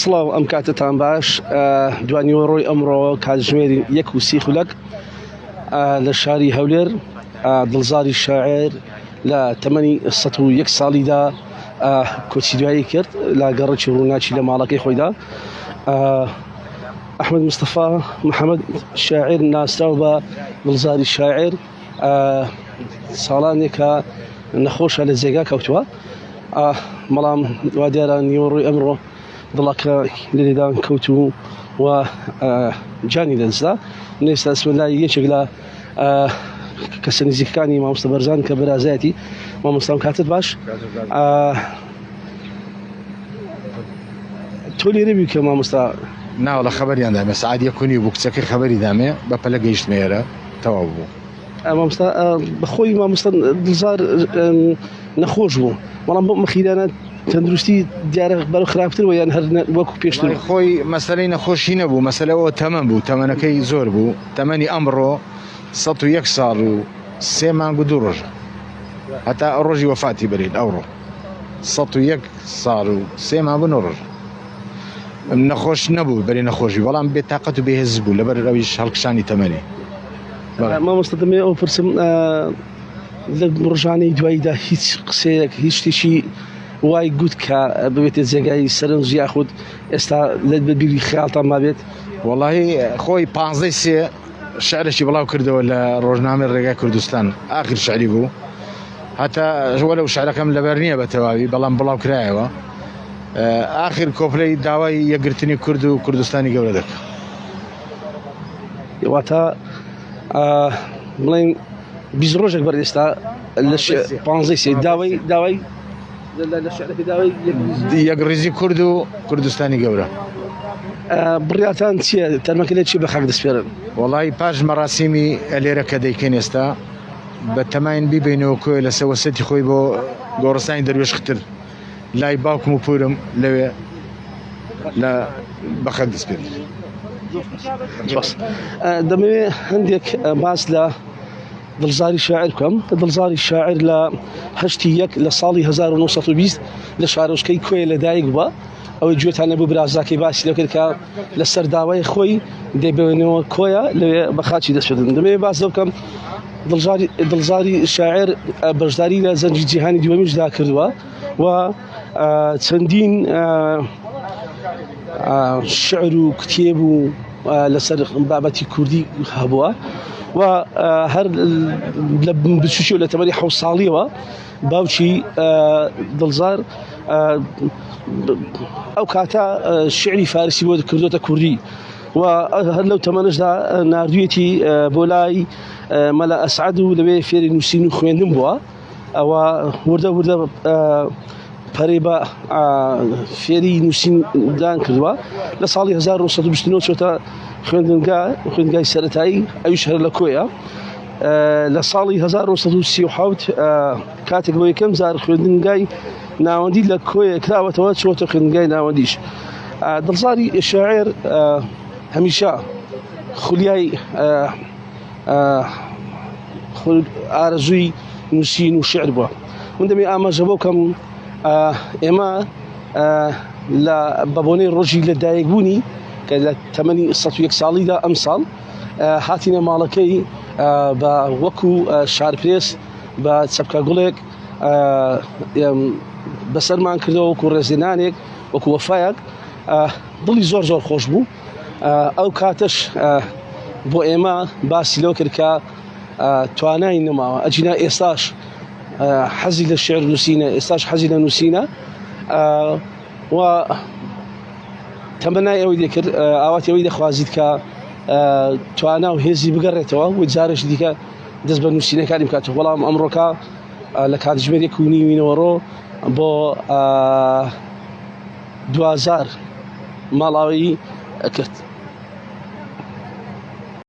سڵاو ئەم کاتتان باش دوانیوەڕۆی ئەمڕۆ کاتژمێری 1:30 خولەک لە شاری هەولێر دڵزاری شاعر لە تەمەنی 101 ساڵیدا کۆچی دوایی کرد لە گەڕەکی ڕووناچی لە ماڵەکەی خۆیدا. ئەحمەد مستەفا محەممەد شاعر ناسراو بە دڵزاری شاعر ساڵانێکە نەخۆشە لە جێگا کەوتووە، بەڵام وا دیارە نیوەڕۆی ئەمڕۆ دڵەکە لە لێدان کەوتو و جانی دەنجدا. ئێستا بسملای یەکێک لە کەسە نزیکەکانی مامۆستا بەرزان کە بەرازایەتی مامۆستام کاتت باش. تۆ لێرە بی کە مامۆستا ناوەڵە خەبەریان دامێ سعات 1:30 بوو کچەکەی خەبەری دامێ بەپەلە گەیشتمە ئێرە تەواو بوو. مامۆستا بەخۆی مامۆستا دڵزار نەخۆش بوو، بەڵام بۆ مەخیرانە تەندروستی دیارە بەرەو خراپتر و یان هەر وەکو پێشتر خۆی مەسەلەی نەخۆشی نەبوو، مەسەلەوە تەمەن بوو، تەمەنەکەی زۆر بوو. تەمەنی ئەمڕۆ 101 ساڵ و 3 مانگ و 2 ڕۆژ هەتا ڕۆژی وەفاتی بەرێت ئەوڕۆ 101 ساڵ و 3 مانگ و 9 ڕۆژ نەخۆش نەبوو بەرێ نەخۆشی، بەڵام بێتاقەت و بێهێز بوو لەبەر ئەویش هەڵکشانی تەمەنی. مامۆستا دەمێ ئەو پرسم لە ڕۆژانەی دواییدا هیچ قسەیەک هیچ شتێکی وای گوت کە ببێتێت جێگای سەرنج یاخود ئێستا لە بەبیری خیاڵتان مابێت؟ وەڵاهی خۆی 15 شعرێکی بڵاو کردەوە لە ڕۆژنامەی ڕێگای کوردستان، ئاخر شعری بوو، هەتا وەلەو شعرەکەم لەبەر نییە بە تەواوی بەڵام بڵاو کرایەوە. ئاخر کۆپلەی داوای یەکگرتنی کورد و کوردستانی گەورە دەکات. واتە بڵێن 20 ڕۆژێک بەردێستا لە 15 داوای یەکڕێزی کورد و کوردستانی گەورە. بڕیاتان چییە؟ تەرمەکە لێ چی بە خاک دەسپێرن؟ وەڵی پاش مەراسیمی ئەلێرە کە دەیکەین ئێستا بە تەماین بیبینەوە کۆی لە سەوەسەتی خۆی بۆ گۆڕستانی دەروێشختر لای باوکم و پورم لەوێ لە بە خاک دەسپێرن. دەمەوێت هەندێک باس لە دڵزاری شاعر بکەم. دڵزاری شاعر لە 8 لە ساڵی 1920 لە شارۆچکەی کۆیە لەدایک بووە. ئەوەی گوێتان نەبوو برازاکەی باسی لەو کرد کە لە سەرداوای خۆی دەیبێنەوە کۆیە لەوێ بە خاچی دەستپێدن. دەمەوێت باس لەو بکەم دڵزاری شاعر بەشداری لە زەنجی جیهانی دووەمیشدا کردووە و چەندین شعر و کتێب و لەسەر بابەتی کوردی هەبووە و هەر لە بچووکی و لە تەمەنی 7 ساڵیەوە باوکی دڵزار ئەو کاتە شعری فارسی بۆ کردوتە کوردی و هەر لەو تەمەنشدا ناردوویەتی بۆ لای مەلا ئەسعەد و لەوێ فێری نووسین و خوێندن بووە. ئەوە وردە پەرەی بە فێری نووسیندان کردووە. لە ساڵی 1929 چۆتە خوێندنگای سەرەتایی، ئەویش هەر لە کۆیە. لە ساڵی 1937 کاتێک بۆ یەکەم جار خوێندنگای ناوەندی لە کۆیە کراوەتەوە چۆتە خوێندنگای ناوەندیش. دڵزاری شاعر هەمیشە خولیای ئارەزووی نووسین و شعر بووە. من دەمێ ئاماژە بۆ کەم ئێمە لە بەبۆنەی ڕۆژی لەدایک بوونی کە لە تەمەنی 101 ساڵیدا ئەم ساڵ هاتینە ماڵەکەی بە وەکو شارپرێس بە چەپکە گوڵێک بەسەرمان کردەوە وەکو ڕێزێنانێک وەکو وەفایەک. دڵی زۆر خۆش بوو. ئەو کاتەش بۆ ئێمە باسی لەو کرد کە توانای نەماوە ئەجینا ئێستاش حەزی لە شعر نووسینە، ئێستاش حەزی لە نووسینە و تەمەنای ئەوەی دەکرد ئاواتی ئەوەی دەخوازیت کە توانا و هێزی بگەڕێتەوە و جارێک دیکە دەست بە نووسینەکانی بکاتەوە. بەڵام ئەمڕۆکە لە کاتژمێر 1:30 بۆ 2000 ماڵاوی کرد.